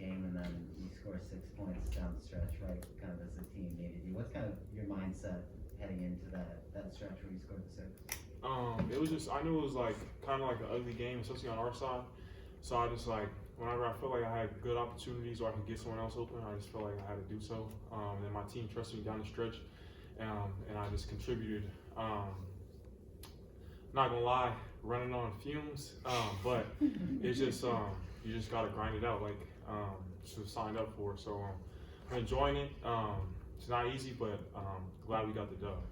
game, and then you score 6 points down the stretch, right? Kind of as the team needed you. What's kind of your mindset heading into that stretch where you scored the 6? It was just, I knew it was like kind of like an ugly game, especially on our side. So I just like, whenever I felt like I had good opportunities or I could get someone else open, I just felt like I had to do so. And my team trusted me down the stretch, and I just contributed. Not gonna lie, running on fumes, but it's just you just gotta grind it out, like just signed up for. So I'm enjoying it. It's not easy, but glad we got the dub.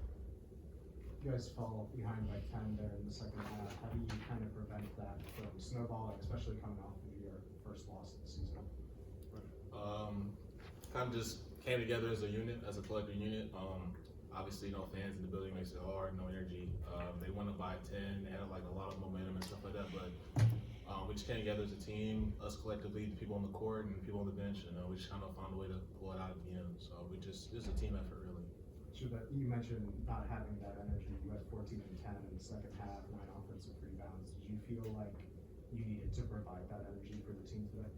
You guys fall behind by 10 there in the second half. How do you kind of prevent that from snowballing, especially coming off of your first loss of the season? Kind of just came together as a unit, as a collective unit. Obviously, fans in the building makes it hard, no energy. They won up by 10. They had like a lot of momentum and stuff like that, but we just came together as a team, us collectively, the people on the court and the people on the bench, we just kind of found a way to pull it out at the end. So it's a team effort, really. You mentioned not having that energy. You had 14 and 10 in the second half, 9 offensive rebounds. Did you feel like you needed to provide that energy for the team today?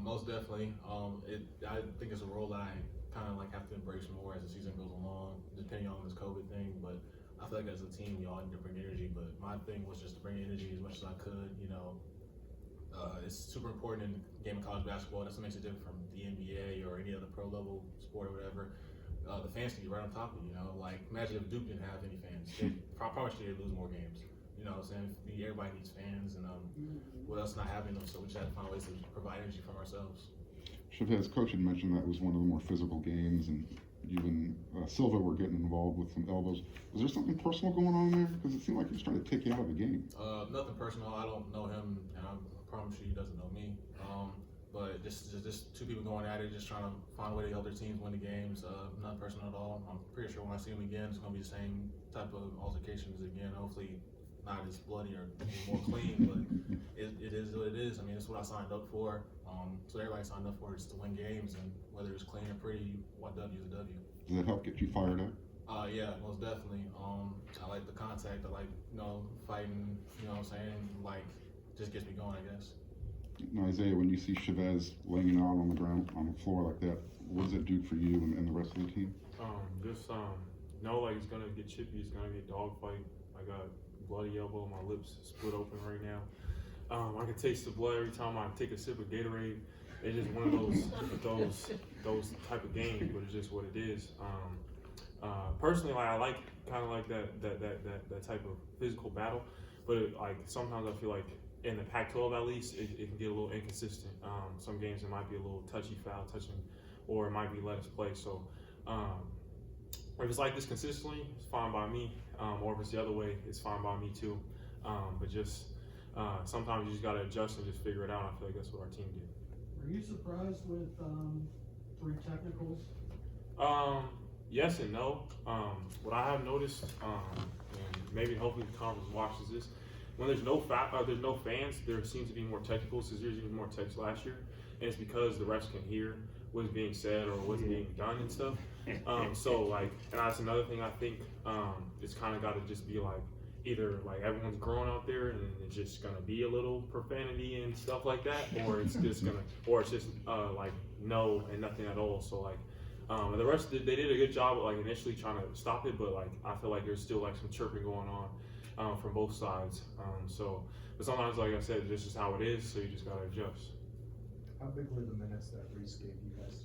Most definitely. I think it's a role that I kind of like have to embrace more as the season goes along, depending on this COVID thing. But I feel like as a team, we all need to bring energy. But my thing was just to bring energy as much as I could. It's super important in the game of college basketball. That's what makes it different from the NBA or any other pro level sport or whatever. The fans can be right on top of you. Like imagine if Duke didn't have any fans. They promise you they'd lose more games. You know what I'm saying? Everybody needs fans, and with us not having them, so we just have to find ways to provide energy from ourselves. Chavez, coach had mentioned that it was one of the more physical games, and you and Silva were getting involved with some elbows. Was there something personal going on there? Because it seemed like he was trying to take you out of the game. Nothing personal. I don't know him, and I promise you he doesn't know me. But just two people going at it, just trying to find a way to help their teams win the games. Nothing personal at all. I'm pretty sure when I see him again, it's going to be the same type of altercations again. Hopefully not as bloody or more clean, but it is what it is. I mean, it's what I signed up for. So everybody signed up for is to win games, and whether it's clean or pretty, what W is a W. Does that help get you fired up? Yeah, most definitely. I like the contact. I like, fighting, what I'm saying? Like, just gets me going, I guess. Now, Isaiah, when you see Chevez laying out on the ground, on the floor like that, what does it do for you and the rest of the team? Just know like it's gonna get chippy, it's gonna be a dogfight. I got bloody elbow, my lips split open right now. I can taste the blood every time I take a sip of Gatorade. It's just one of those type of games, but it's just what it is. Personally, like I like kind of like that type of physical battle, but sometimes I feel like in the Pac-12 at least, it can get a little inconsistent. Some games it might be a little touchy foul touching, or it might be let us play. So if it's like this consistently, it's fine by me. Or if it's the other way, it's fine by me too. But just sometimes you just gotta adjust and just figure it out. I feel like that's what our team did. Were you surprised with 3 technicals? Yes and no. What I have noticed, and maybe hopefully the conference watches this, when there's no fans, there seems to be more technicals. There's usually more text last year, and it's because the refs can hear what's being said or what's being done and stuff. So and that's another thing I think it's kind of got to just be like either like everyone's growing out there and it's just gonna be a little profanity and stuff like that, or it's just like no and nothing at all. So and the rest they did a good job of initially trying to stop it, but I feel like there's still some chirping going on. From both sides. But sometimes, like I said, this is how it is, so you just gotta adjust. How big were the minutes that Reese gave you guys?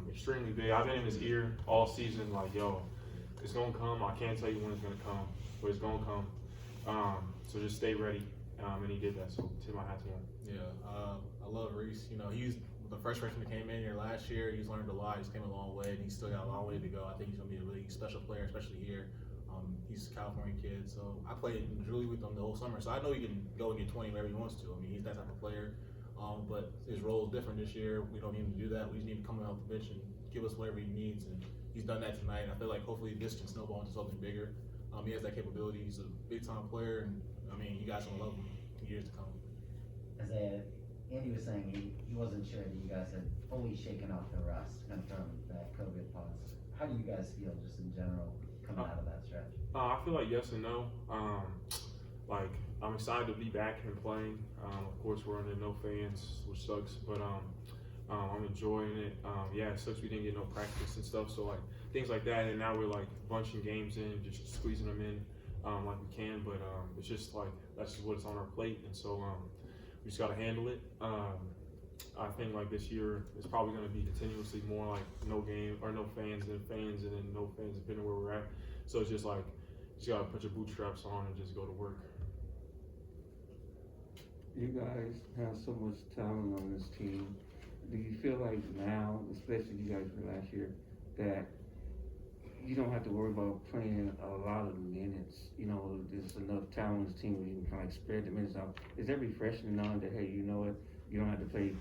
Extremely big. I've been in his ear all season, yo, it's gonna come. I can't tell you when it's gonna come, but it's gonna come. So just stay ready. And he did that, so tip my hat to him. Yeah, I love Reese. He's the first freshman that came in here last year. He's learned a lot. He's came a long way, and he's still got a long way to go. I think he's gonna be a really special player, especially here. He's a California kid, so I played individually with him the whole summer, so I know he can go and get 20 whenever he wants to. I mean, he's that type of player, but his role is different this year. We don't need him to do that. We just need him to come out the bench and give us whatever he needs, and he's done that tonight. I feel like hopefully this can snowball into something bigger. He has that capability. He's a big-time player, and I mean, you guys are gonna love him in years to come. As Andy was saying, he wasn't sure that you guys had fully shaken off the rust from that COVID pause. How do you guys feel just in general coming out of that stretch? I feel like yes and no. I'm excited to be back and playing. Of course, we're under no fans, which sucks, but I'm enjoying it. Yeah, it sucks we didn't get no practice and stuff, so like things like that. And now we're like bunching games in, just squeezing them in like we can. But it's just like that's just what's on our plate, and so we just got to handle it. I think like this year it's probably going to be continuously more like no game or no fans and fans and then no fans depending where we're at. So it's just like you just got to put your bootstraps on and just go to work. You guys have so much talent on this team. Do you feel like now, especially you guys from last year, that you don't have to worry about playing a lot of minutes? You know, there's enough talent on this team where you can kind of like spread the minutes out. Is that refreshing knowing that, hey, you know what, you don't have to play,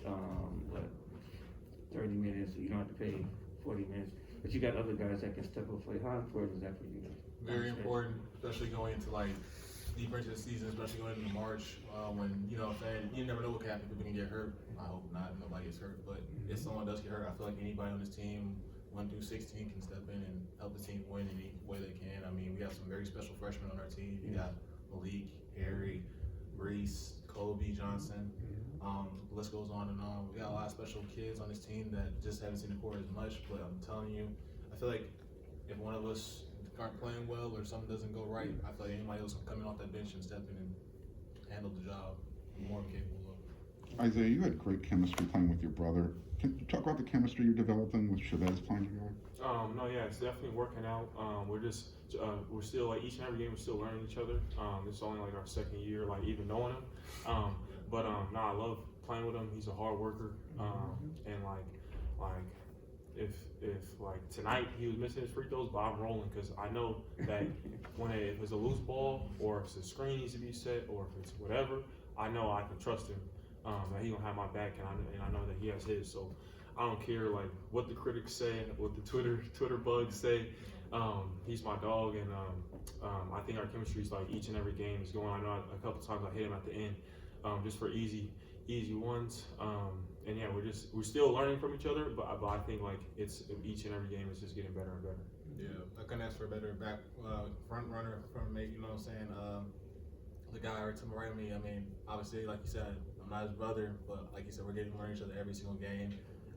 30 minutes, you don't have to play 40 minutes, but you got other guys that can step up and play. How important is that for you guys? Very important, especially going into like deeper into the season, especially going into March, when, you know what I'm saying, you never know what can happen. People can get hurt. I hope not, nobody gets hurt, but if someone does get hurt, I feel like anybody on this team, 1 through 16, can step in and help the team win any way they can. I mean, we have some very special freshmen on our team. You got Malik, Harry, Reese, Kobe, Johnson. The list goes on and on. We got a lot of special kids on this team that just haven't seen the court as much, but I'm telling you, I feel like if one of us aren't playing well or something doesn't go right, I feel like anybody else coming off that bench and stepping and handle the job more than capable of. Isaiah, you had great chemistry playing with your brother. Can you talk about the chemistry you're developing with Chevez playing together? No, yeah, it's definitely working out. We're still like each and every game we're still learning each other. It's only like our second year, like even knowing him. No, I love playing with him. He's a hard worker, and like if like tonight he was missing his free throws, but I'm rolling because I know that if it's a loose ball or if the screen needs to be set or if it's whatever, I know I can trust him. That he gonna have my back, and I know that he has his. So I don't care like what the critics say, what the Twitter bugs say. He's my dog, and I think our chemistry is like each and every game is going. I know a couple times I hit him at the end, just for easy ones. And yeah, we're still learning from each other, but I think like it's each and every game is just getting better and better. Yeah, I couldn't ask for a better front runner from me. You know what I'm saying? The guy right to my right of me. I mean, obviously, like you said, I'm not his brother, but like you said, we're getting to learn each other every single game.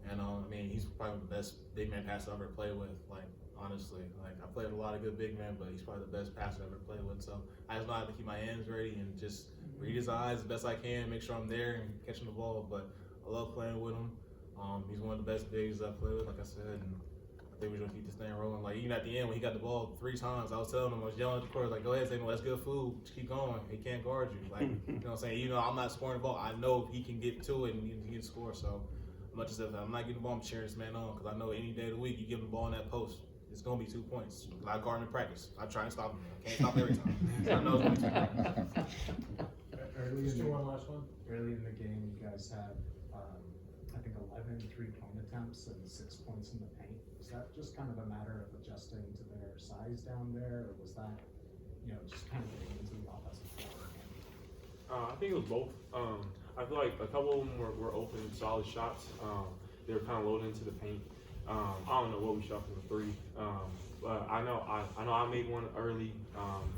And I mean, he's probably the best big man passer I've ever played with. Like honestly, like I played with a lot of good big men, but he's probably the best passer I've ever played with. So I just know how to keep my hands ready and just read his eyes the best I can, make sure I'm there and catching the ball. But I love playing with him. He's one of the best bigs I've played with, like I said. And I think we're gonna keep this thing rolling. Like even at the end when he got the ball 3 times, I was telling him, I was yelling at the court, like, go ahead, Samuel, that's good food. Just keep going. He can't guard you. Like, you know what I'm saying? I'm not scoring the ball. I know he can get to it and he can score. So much as if I'm not getting the ball, I'm cheering this man on because I know any day of the week you give him the ball in that post, it's gonna be 2 points. I guard him in practice. I try and stop him. I can't stop every time. So I know it's gonna be 2 points. Just do one last one. Early in the game, you guys had, I think 11 3-point attempts and 6 points in the paint. Was that just kind of a matter of adjusting to their size down there, or was that, just kind of getting into the offensive floor again? I think it was both. I feel like a couple of them were open, solid shots. They were kind of loaded into the paint. I don't know what we shot from the 3, but I know I made one early.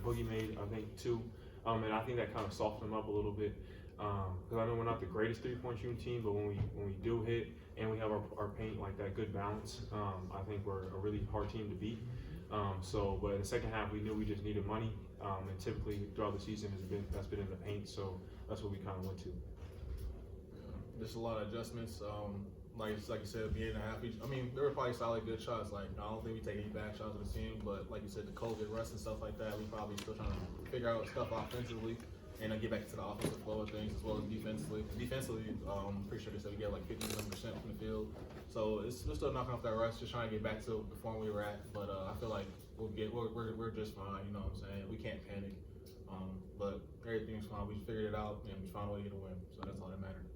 Boogie made I think 2, and I think that kind of softened them up a little bit. Because I know we're not the greatest 3-point shooting team, but when we do hit and we have our paint like that good balance, I think we're a really hard team to beat. But in the second half, we knew we just needed money, and typically throughout the season that's been in the paint, so that's what we kind of went to. Just a lot of adjustments. Like you said, being a half each. I mean, there were probably solid good shots. Like I don't think we take any bad shots on the team, but like you said, the COVID rust and stuff like that, we probably still trying to figure out stuff offensively and get back to the offensive flow of things as well as defensively. Defensively, I'm pretty sure they said we get like 51% from the field. So we're still knocking off that rust, just trying to get back to the form we were at. But I feel like we're just fine. You know what I'm saying? We can't panic. But everything's fine. We figured it out and we found a way to get a win. So that's all that matters.